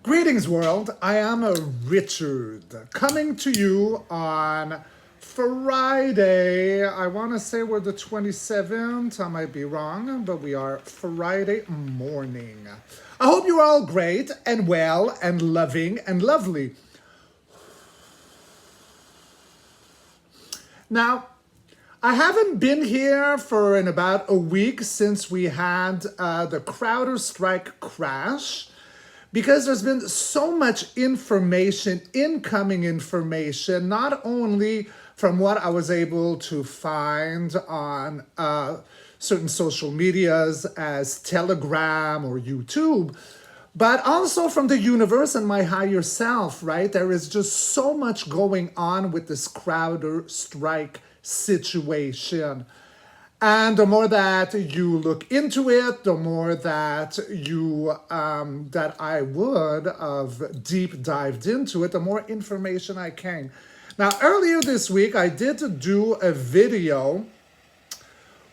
Greetings, world. I am Richard, coming to you on Friday. I want to say we're the 27th. I might be wrong, but we are Friday morning. I hope you're all great and well and loving and lovely. Now, I haven't been here for in about a week since we had the CrowdStrike crash, because there's been so much information, incoming information, not only from what I was able to find on certain social medias as Telegram or YouTube, but also from the universe and my higher self, right? There is just so much going on with this CrowdStrike situation. And the more that you look into it, the more that that I would have deep dived into it, the more information I can. Now, earlier this week, I did do a video,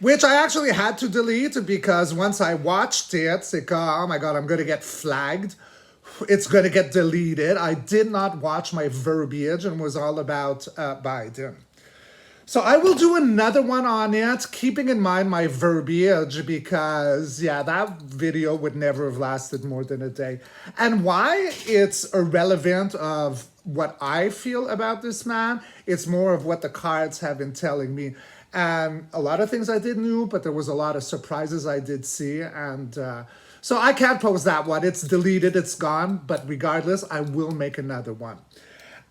which I actually had to delete because once I watched it, it's like, oh my God, I'm going to get flagged. It's going to get deleted. I did not watch my verbiage and was all about Biden. So I will do another one on it, keeping in mind my verbiage, because yeah, that video would never have lasted more than a day. And why it's irrelevant of what I feel about this man, it's more of what the cards have been telling me. And a lot of things I didn't know, but there was a lot of surprises I did see. And so I can't post that one. It's deleted, it's gone. But regardless, I will make another one.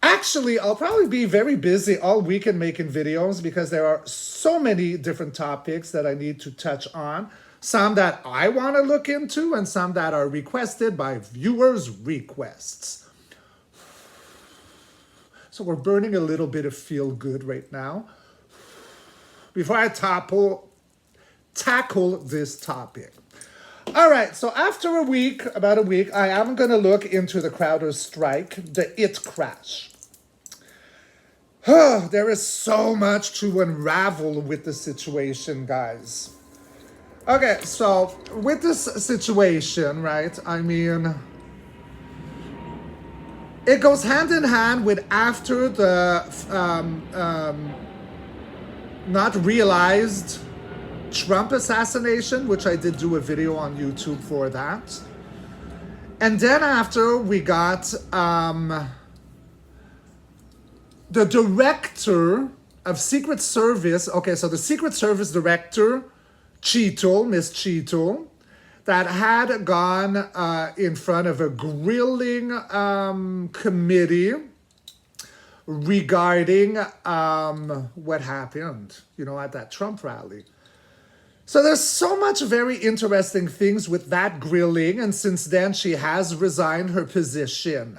Actually, I'll probably be very busy all weekend making videos because there are so many different topics that I need to touch on. Some that I want to look into and some that are requested by viewers' requests. So we're burning a little bit of feel good right now before I tackle this topic. All right, so after about a week, I am going to look into the CrowdStrike, the IT crash. There is so much to unravel with the situation, guys. Okay, so with this situation, right, I mean, it goes hand in hand with after the not realized Trump assassination, which I did do a video on YouTube for that. And then after we got the director of Secret Service, okay, so the Secret Service director, Miss Cheeto, that had gone in front of a grilling committee regarding what happened, at that Trump rally. So there's so much very interesting things with that grilling, and since then she has resigned her position.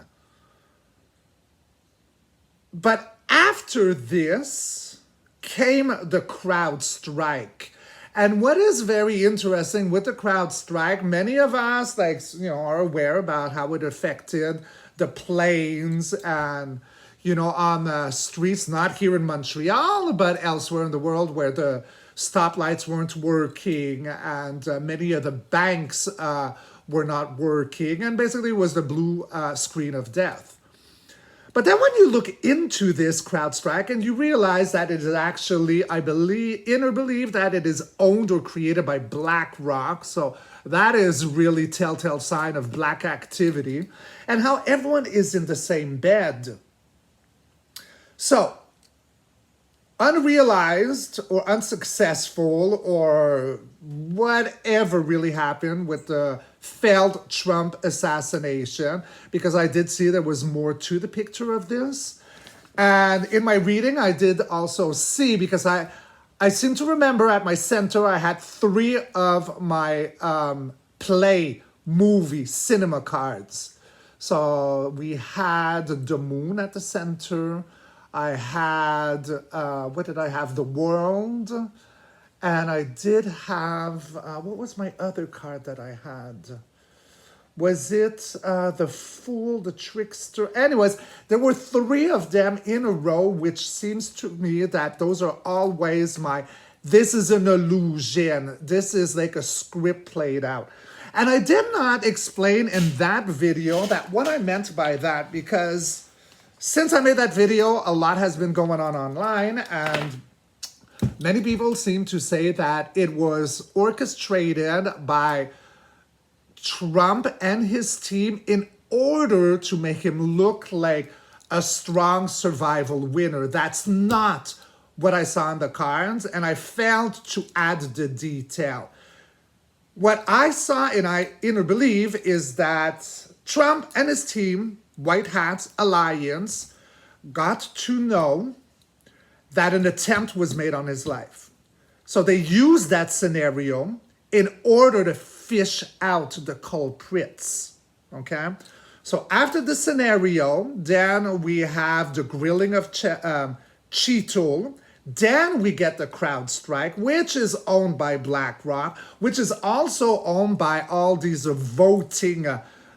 But after this came the CrowdStrike. And what is very interesting with the CrowdStrike, many of us are aware about how it affected the planes and on the streets, not here in Montreal, but elsewhere in the world where the stoplights weren't working and many of the banks were not working, and basically it was the blue screen of death. But then when you look into this CrowdStrike and you realize that it is actually, I believe that it is owned or created by BlackRock, so that is really telltale sign of black activity, and how everyone is in the same bed. So, unrealized or unsuccessful or whatever really happened with the failed Trump assassination, because I did see there was more to the picture of this. And in my reading, I did also see, because I seem to remember at my center, I had 3 of my movie cinema cards. So we had the moon at the center. I had, what did I have? The World. And I did have, what was my other card that I had? Was it the Fool, the Trickster? Anyways, there were 3 of them in a row, which seems to me that those are always this is an illusion. This is like a script played out. And I did not explain in that video that what I meant by that, because since I made that video, a lot has been going on online, and many people seem to say that it was orchestrated by Trump and his team in order to make him look like a strong survival winner. That's not what I saw in the cards, and I failed to add the detail. What I saw and I inner believe is that Trump and his team, White Hat Alliance, got to know that an attempt was made on his life. So they used that scenario in order to fish out the culprits, okay? So after the scenario, then we have the grilling of Cheetle. Then we get the CrowdStrike, which is owned by BlackRock, which is also owned by all these voting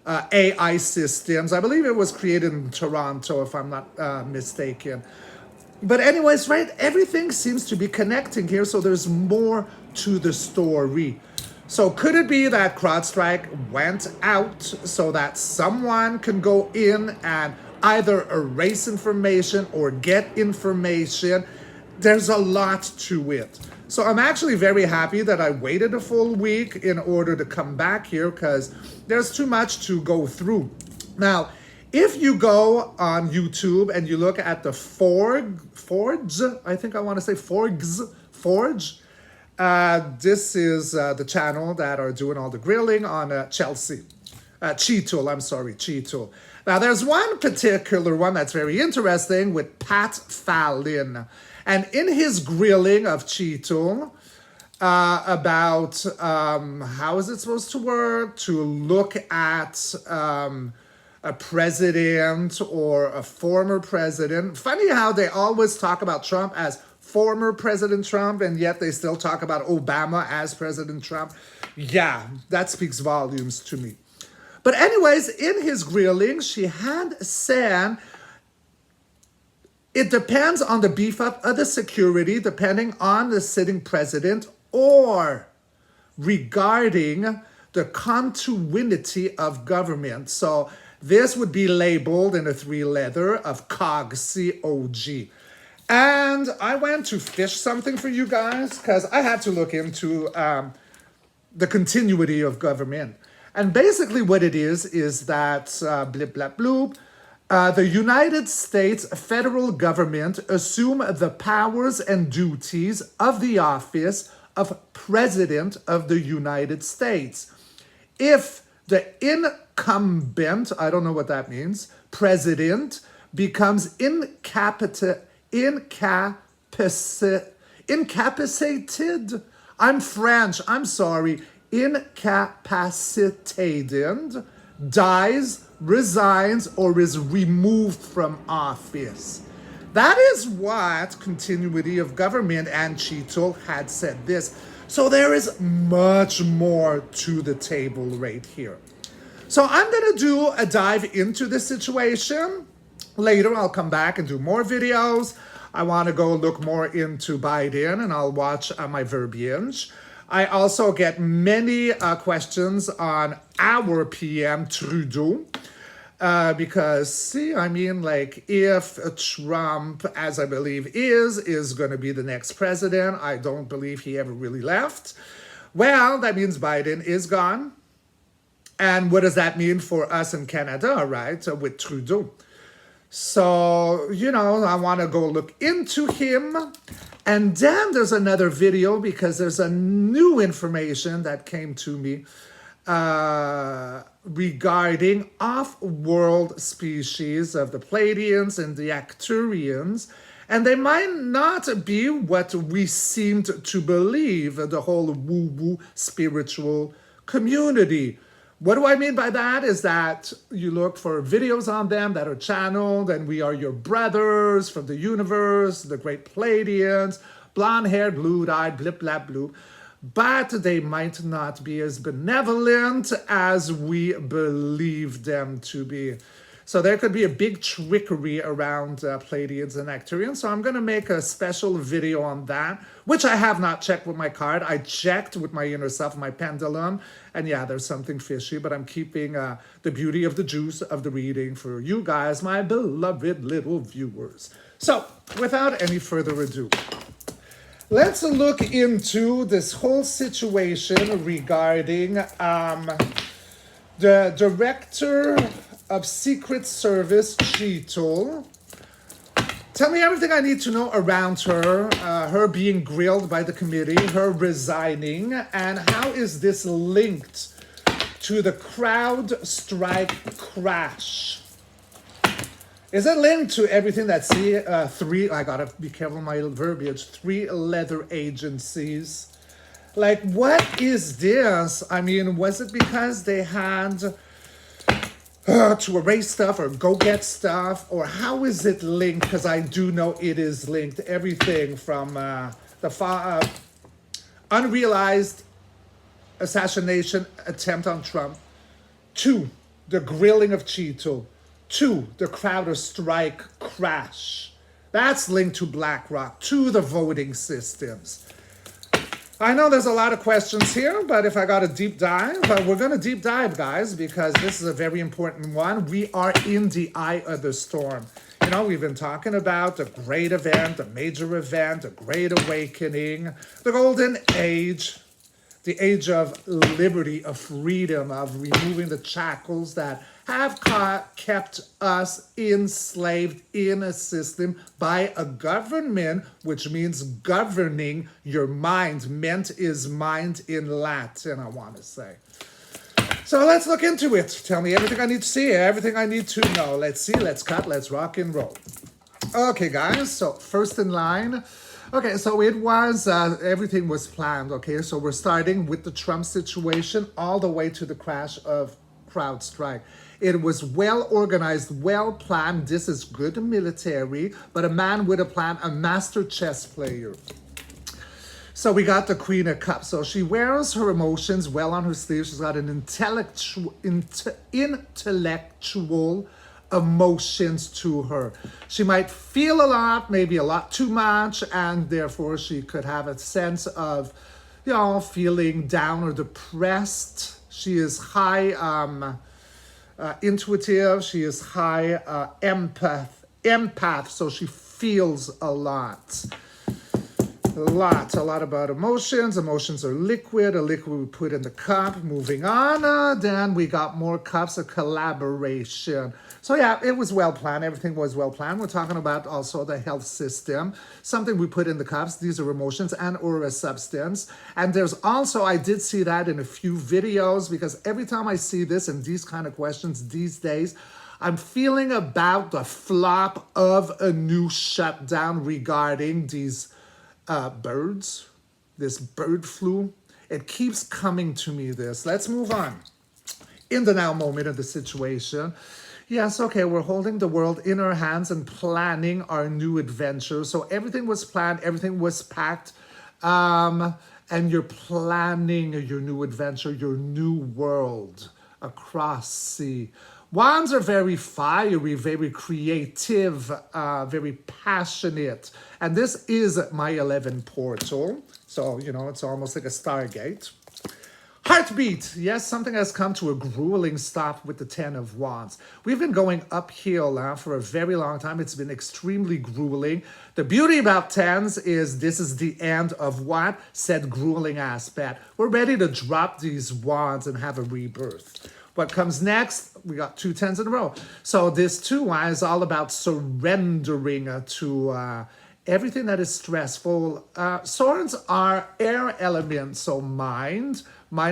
AI systems. I believe it was created in Toronto, if I'm not mistaken. But anyways, right, everything seems to be connecting here, so there's more to the story. So could it be that CrowdStrike went out so that someone can go in and either erase information or get information? There's a lot to it. So I'm actually very happy that I waited a full week in order to come back here, because there's too much to go through. Now, if you go on YouTube and you look at the Forge, I think I want to say Forge, this is the channel that are doing all the grilling on Cheetle. Now, there's one particular one that's very interesting with Pat Fallon. And in his grilling of Cheetle, about how is it supposed to work, to look at a president or a former president. Funny how they always talk about Trump as former President Trump, and yet they still talk about Obama as President Trump. Yeah, that speaks volumes to me. But anyways, in his grilling, she had said it depends on the beef up of the security, depending on the sitting president, or regarding the continuity of government. So this would be labeled in a 3-letter of COG, C-O-G. And I went to fish something for you guys because I had to look into the continuity of government. And basically what it is that, blip, blap, bloop, the United States federal government assume the powers and duties of the office of President of the United States. If the incumbent, I don't know what that means, president becomes incapacitated. I'm French, I'm sorry. Incapacitated, dies, resigns, or is removed from office. That is what continuity of government and Cheetle had said this. So there is much more to the table right here. So I'm going to do a dive into this situation. Later, I'll come back and do more videos. I want to go look more into Biden, and I'll watch my verbiage. I also get many questions on our PM Trudeau. Because, see, I mean, like, if Trump, as I believe is going to be the next president, I don't believe he ever really left. Well, that means Biden is gone. And what does that mean for us in Canada, right, with Trudeau? So, you know, I want to go look into him. And then there's another video because there's a new information that came to me regarding off-world species of the Pleiadians and the Arcturians. And they might not be what we seemed to believe, the whole woo-woo spiritual community. What do I mean by that is that you look for videos on them that are channeled, and we are your brothers from the universe, the great Pleiadians, blonde-haired, blue-eyed, blip, blap, blue. But they might not be as benevolent as we believe them to be. So there could be a big trickery around Pleiadians and Nectarians. So I'm going to make a special video on that, which I have not checked with my card. I checked with my inner self, my pendulum, and yeah, there's something fishy, but I'm keeping the beauty of the juice of the reading for you guys, my beloved little viewers. So without any further ado, let's look into this whole situation regarding the Director of Secret Service, Cheetle. Tell me everything I need to know around her, her being grilled by the committee, her resigning, and how is this linked to the CrowdStrike crash? Is it linked to everything that I gotta be careful with my verbiage, 3 leather agencies? Like, what is this? I mean, was it because they had to erase stuff or go get stuff? Or how is it linked? Because I do know it is linked. Everything from the unrealized assassination attempt on Trump to the grilling of Cheetle to the CrowdStrike crash. That's linked to BlackRock, to the voting systems. I know there's a lot of questions here, but if I got a deep dive, we're going to deep dive, guys, because this is a very important one. We are in the eye of the storm. You know, we've been talking about the great event, the major event, the great awakening, the golden age, the age of liberty, of freedom, of removing the shackles that have kept us enslaved in a system by a government, which means governing your mind. Ment is mind in Latin, I want to say. So let's look into it. Tell me everything I need to see, everything I need to know. Let's see, let's cut, let's rock and roll. Okay, guys, so first in line. Okay, so it was, everything was planned, okay? So we're starting with the Trump situation all the way to the crash of CrowdStrike. It was well organized, well planned. This is good military, but a man with a plan, a master chess player. So we got the Queen of Cups. So she wears her emotions well on her sleeve. She's got an intellectual emotions to her. She might feel a lot, maybe a lot too much, and therefore she could have a sense of, you know, feeling down or depressed. She is high intuitive. She is high empath, so she feels a lot. A lot about emotions. Emotions are liquid. A liquid we put in the cup. Moving on, then we got more cups of collaboration. So yeah, it was well planned. Everything was well planned. We're talking about also the health system. Something we put in the cups. These are emotions and or a substance. And there's also, I did see that in a few videos, because every time I see this and these kind of questions these days, I'm feeling about the flop of a new shutdown regarding these birds, this bird flu. It keeps coming to me, this. Let's move on. In the now moment of the situation. Yes, okay, we're holding the world in our hands and planning our new adventure. So everything was planned, everything was packed. And you're planning your new adventure, your new world across sea. Wands are very fiery, very creative, very passionate. And this is my 11 portal. So, you know, it's almost like a Stargate. Heartbeat. Yes, something has come to a grueling stop with the 10 of Wands. We've been going uphill for a very long time. It's been extremely grueling. The beauty about 10s is this is the end of what? Said grueling aspect. We're ready to drop these wands and have a rebirth. What comes next? We got 2 10s in a row. So this 2 is all about surrendering to everything that is stressful. Swords are air elements, so mind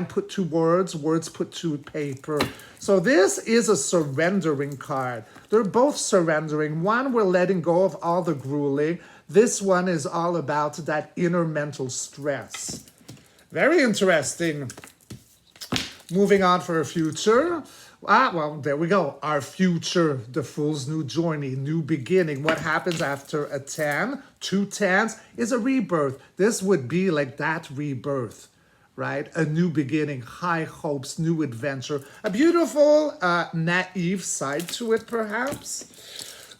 put to words, words put to paper. So this is a surrendering card. They're both surrendering. One, we're letting go of all the grueling. This one is all about that inner mental stress. Very interesting. Moving on for a future. Well, there we go. Our future, the Fool's new journey, new beginning. What happens after a 10? 2 10s is a rebirth. This would be like that rebirth. right? A new beginning, high hopes, new adventure, a beautiful, naive side to it, perhaps.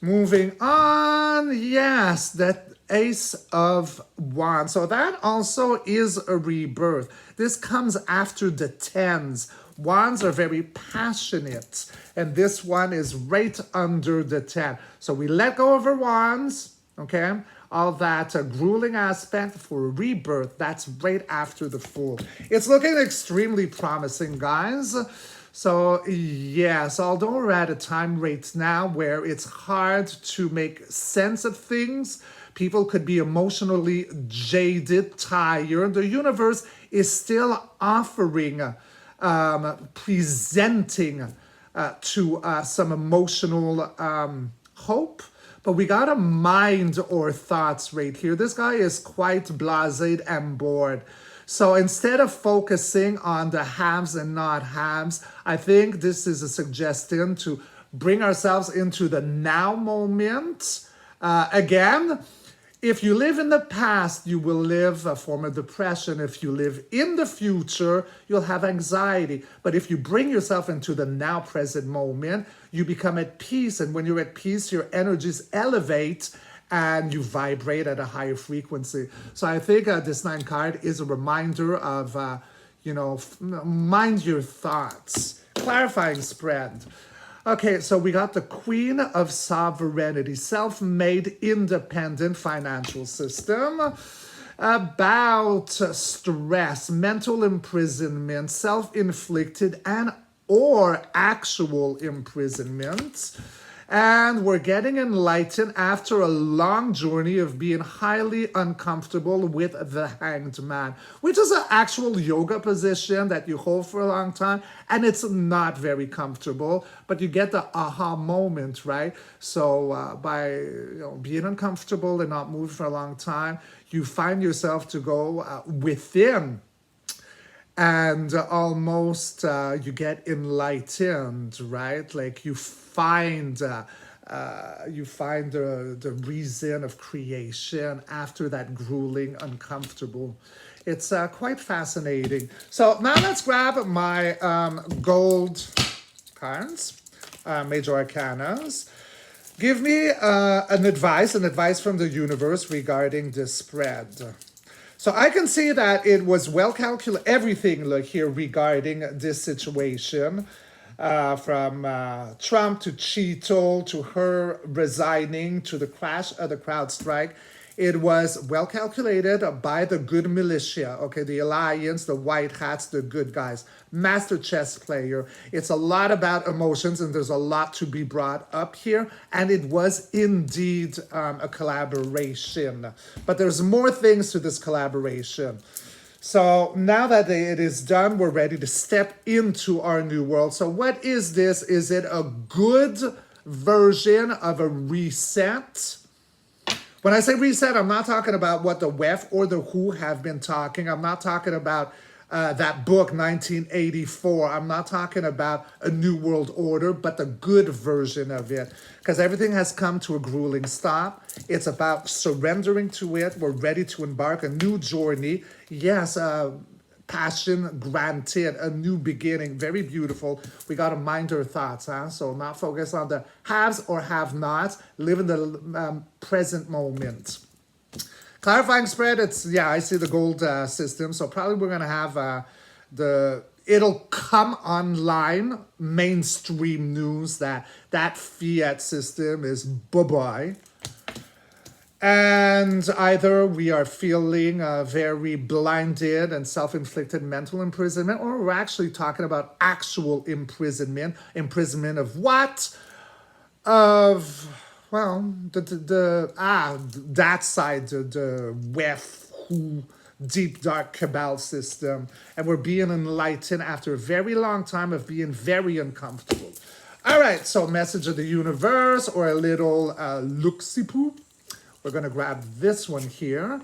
Moving on, yes, that Ace of Wands. So that also is a rebirth. This comes after the tens. Wands are very passionate, and this one is right under the 10. So we let go of our wands, okay? All that grueling aspect for a rebirth, that's right after the Fool. It's looking extremely promising, guys. So yes, although we're at a time right now where it's hard to make sense of things, people could be emotionally jaded, tired, the universe is still offering, presenting to some emotional hope. But we gotta mind our thoughts right here. This guy is quite blasé and bored. So instead of focusing on the haves and not haves, I think this is a suggestion to bring ourselves into the now moment. Again, if you live in the past, you will live a form of depression. If you live in the future, you'll have anxiety. But if you bring yourself into the now present moment, you become at peace. And when you're at peace, your energies elevate and you vibrate at a higher frequency. So I think this 9 card is a reminder of, mind your thoughts. Clarifying spread. Okay, so we got the Queen of Sovereignty, self-made, independent financial system. About stress, mental imprisonment, self-inflicted and or actual imprisonment. And we're getting enlightened after a long journey of being highly uncomfortable with the Hanged Man, which is an actual yoga position that you hold for a long time, and it's not very comfortable, but you get the aha moment, right? So by being uncomfortable and not moving for a long time, you find yourself to go within, and almost you get enlightened, right? Like you find the reason of creation after that grueling, uncomfortable. It's quite fascinating. So now let's grab my gold cards, major arcanas. Give me an advice from the universe regarding this spread. So I can see that it was well calculated, everything like here regarding this situation, from Trump to Cheetle to her resigning to the crash of the CrowdStrike. It was well calculated by the good militia, okay, the alliance, the white hats, the good guys, master chess player. It's a lot about emotions and there's a lot to be brought up here. And it was indeed a collaboration. But there's more things to this collaboration. So now that it is done, we're ready to step into our new world. So what is this? Is it a good version of a reset? When I say reset, I'm not talking about what the WEF or the WHO have been talking. I'm not talking about that book, 1984. I'm not talking about a new world order, but the good version of it. Because everything has come to a grueling stop. It's about surrendering to it. We're ready to embark a new journey. Yes, passion granted, a new beginning, very beautiful. We got to mind our thoughts, huh? So not focus on the haves or have-nots, live in the present moment. Clarifying spread, I see the gold system, so probably we're going to have it'll come online, mainstream news that fiat system is bye-bye. And either we are feeling very blinded and self-inflicted mental imprisonment, or we're actually talking about actual imprisonment. Imprisonment of what? Of, well, that side, the WEF, WHO, deep dark cabal system. And we're being enlightened after a very long time of being very uncomfortable. All right, so message of the universe or a little look-see-poo. We're going to grab this one here.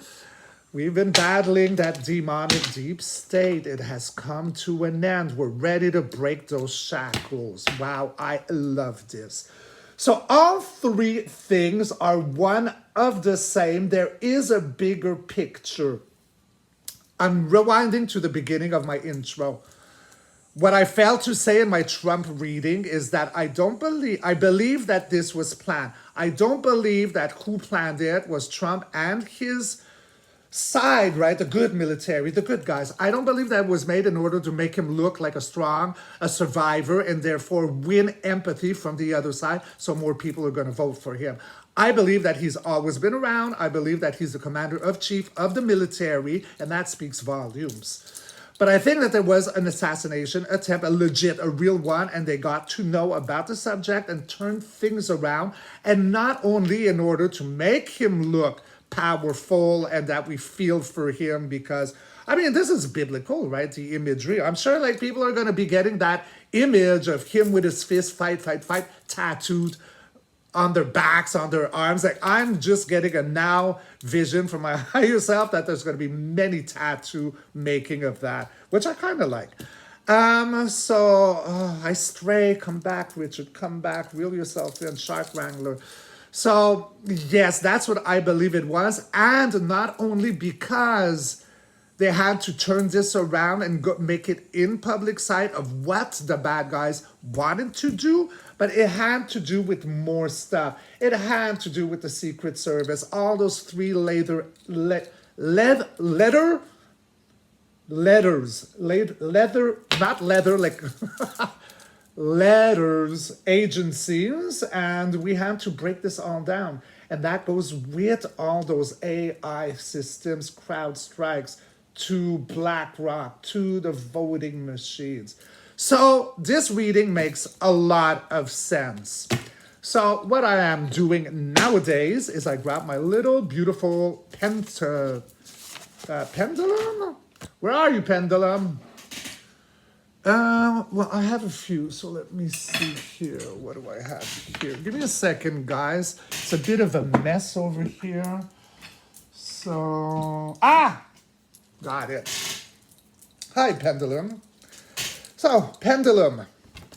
We've been battling that demonic deep state. It has come to an end. We're ready to break those shackles. Wow, I love this. So all three things are one of the same. There is a bigger picture I'm rewinding to the beginning of my intro. What I failed to say in my Trump reading is that I believe that this was planned. I don't believe that who planned it was Trump and his side, right? The good military, the good guys. I don't believe that was made in order to make him look like a survivor, and therefore win empathy from the other side, so more people are going to vote for him. I believe that he's always been around. I believe that he's the commander-in-chief of the military, and that speaks volumes. But I think that there was an assassination attempt, a real one, and they got to know about the subject and turn things around, and not only in order to make him look powerful and that we feel for him, because I mean, this is biblical, right? The imagery. I'm sure like people are going to be getting that image of him with his fist fight tattooed on their backs, on their arms. Like, I'm just getting a now vision from my higher self that there's going to be many tattoo making of that, which I kind of like. I stray. Come back, Richard. Come back. Reel yourself in, Shark Wrangler. So, yes, that's what I believe it was. And not only because they had to turn this around and make it in public sight of what the bad guys wanted to do, but it had to do with more stuff. It had to do with the Secret Service, all those three letters, not leather, like letters, agencies, and we had to break this all down. And that goes with all those AI systems, CrowdStrikes, to BlackRock, to the voting machines. So this reading makes a lot of sense. So what I am doing nowadays is I grab my little beautiful pendulum. Where are you, pendulum? Well, I have a few, so let me see here. What do I have here? Give me a second, guys. It's a bit of a mess over here. So, got it. Hi, pendulum. So, pendulum.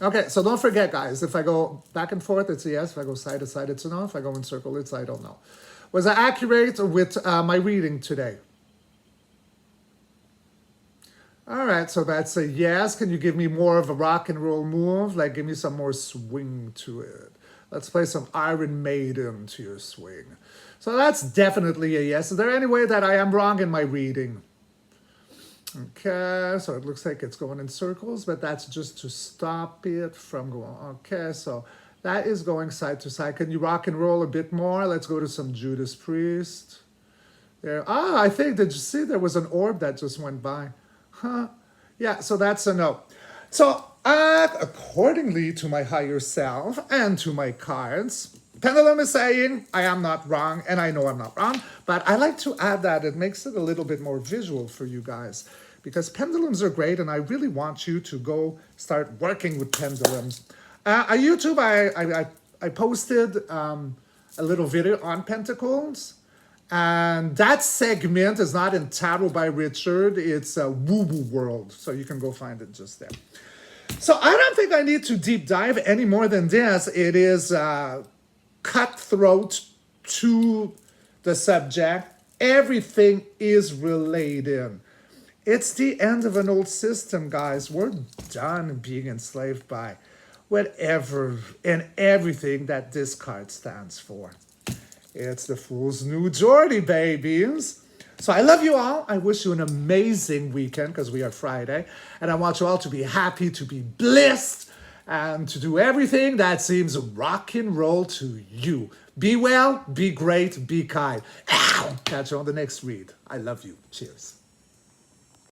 Okay, so don't forget, guys, if I go back and forth, it's a yes. If I go side to side, it's a no. If I go in circle, it's I don't know. Was I accurate with my reading today? All right, so that's a yes. Can you give me more of a rock and roll move? Like, give me some more swing to it. Let's play some Iron Maiden to your swing. So that's definitely a yes. Is there any way that I am wrong in my reading? Okay, so it looks like it's going in circles, but that's just to stop it from going. Okay, so that is going side to side. Can you rock and roll a bit more? Let's go to some Judas Priest. There. I think, did you see there was an orb that just went by? Huh? Yeah, so that's a no. So, accordingly to my higher self and to my cards, pendulum is saying I am not wrong, and I know I'm not wrong, but I like to add that it makes it a little bit more visual for you guys, because pendulums are great, and I really want you to go start working with pendulums. On YouTube, I posted a little video on pentacles. And that segment is not in Tarot by Richard. It's a woo-woo world. So you can go find it just there. So I don't think I need to deep dive any more than this. It is cutthroat to the subject. Everything is related. It's the end of an old system, guys. We're done being enslaved by whatever and everything that this card stands for. It's the Fool's New Geordie, babies. So I love you all. I wish you an amazing weekend, because we are Friday. And I want you all to be happy, to be blessed, and to do everything that seems rock and roll to you. Be well, be great, be kind. Ow! Catch you on the next read. I love you. Cheers.